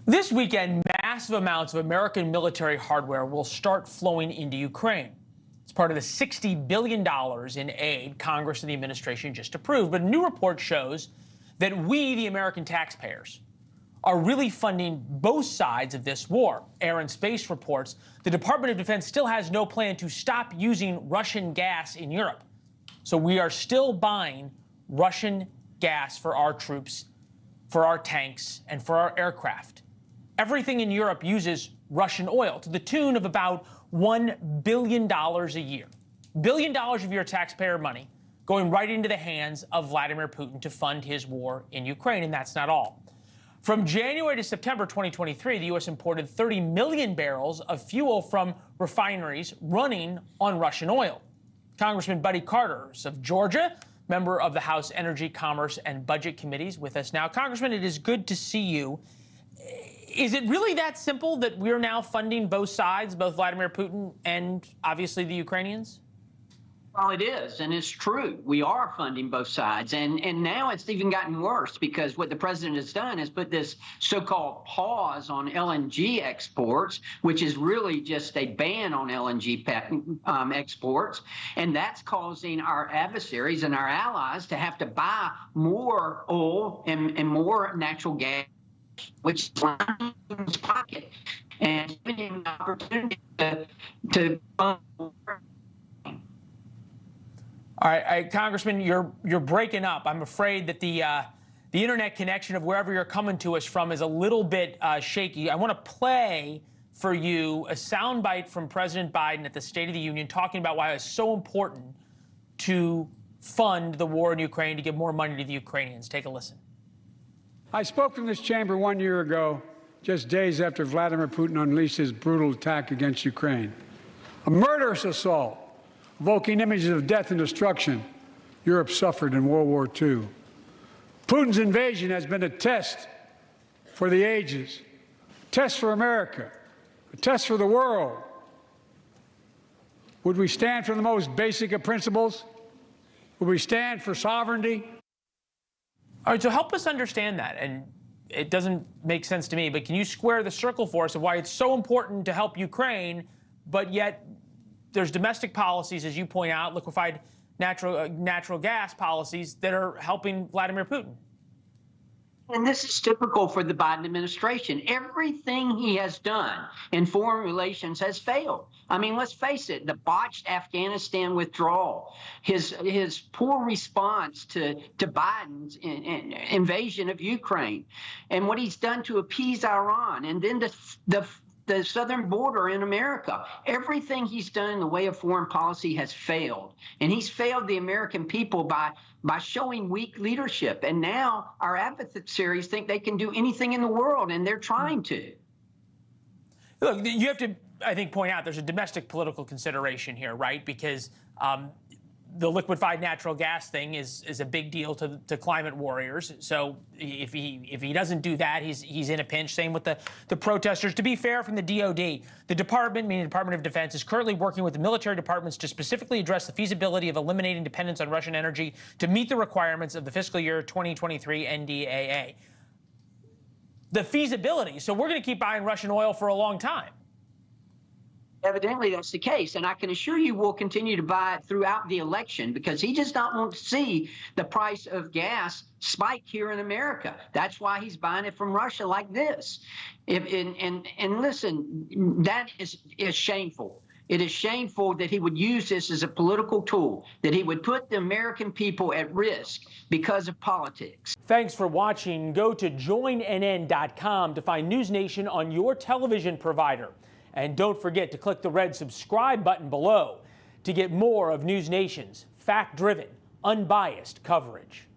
This weekend, massive amounts of American military hardware will start flowing into Ukraine. It's part of the $60 billion in aid Congress and the administration just approved. But a new report shows that we, the American taxpayers, are really funding both sides of this war. Air and Space reports the Department of Defense still has no plan to stop using Russian gas in Europe. So we are still buying Russian gas for our troops, for our tanks, and for our aircraft. Everything in Europe uses Russian oil to the tune of about $1 billion a year. $1 billion of your taxpayer money going right into the hands of Vladimir Putin to fund his war in Ukraine, and that's not all. From January to September 2023, the U.S. imported 30 million barrels of fuel from refineries running on Russian oil. Congressman Buddy Carter of Georgia, member of the House Energy, Commerce, and Budget Committees, with us now. Congressman, it is good to see you. Is it really that simple that we're now funding both sides, both Vladimir Putin and obviously the Ukrainians? Well, it is, and it's true. We are funding both sides, and now it's even gotten worse because what the president has done is put this so-called pause on LNG exports, which is really just a ban on LNG exports, and that's causing our adversaries and our allies to have to buy more oil and more natural gas, which is lining his pocket and giving him an opportunity to fund. All right, Congressman, you're breaking up. I'm afraid that the internet connection of wherever you're coming to us from is a little bit shaky. I want to play for you a soundbite from President Biden at the State of the Union talking about why it's so important to fund the war in Ukraine, to give more money to the Ukrainians. Take a listen. I spoke in this chamber 1 year ago, just days after Vladimir Putin unleashed his brutal attack against Ukraine. A murderous assault, evoking images of death and destruction Europe suffered in World War II. Putin's invasion has been a test for the ages, a test for America, a test for the world. Would we stand for the most basic of principles? Would we stand for sovereignty? All right, so help us understand that. And it doesn't make sense to me, but can you square the circle for us of why it's so important to help Ukraine, but yet there's domestic policies, as you point out, liquefied natural gas policies that are helping Vladimir Putin? And this is typical for the Biden administration. Everything he has done in foreign relations has failed. I mean, let's face it, the botched Afghanistan withdrawal, his poor response to Biden's invasion of Ukraine, and what he's done to appease Iran, and then the southern border in America. Everything he's done in the way of foreign policy has failed. And he's failed the American people by showing weak leadership. And now our adversaries think they can do anything in the world, and they're trying to. Look, you have to, I think, point out there's a domestic political consideration here, right? Because the liquefied natural gas thing is a big deal to climate warriors. So if he doesn't do that, he's in a pinch. Same with the protesters. To be fair, from the DOD, the department, meaning the Department of Defense, is currently working with the military departments to specifically address the feasibility of eliminating dependence on Russian energy to meet the requirements of the fiscal year 2023 NDAA. The feasibility. So we're going to keep buying Russian oil for a long time. Evidently, that's the case. And I can assure you we'll continue to buy it throughout the election because he does not want to see the price of gas spike here in America. That's why he's buying it from Russia like this. And listen, that is shameful. It is shameful that he would use this as a political tool, that he would put the American people at risk because of politics. Thanks for watching. Go to joinnn.com to find NewsNation on your television provider. And don't forget to click the red subscribe button below to get more of NewsNation's fact-driven, unbiased coverage.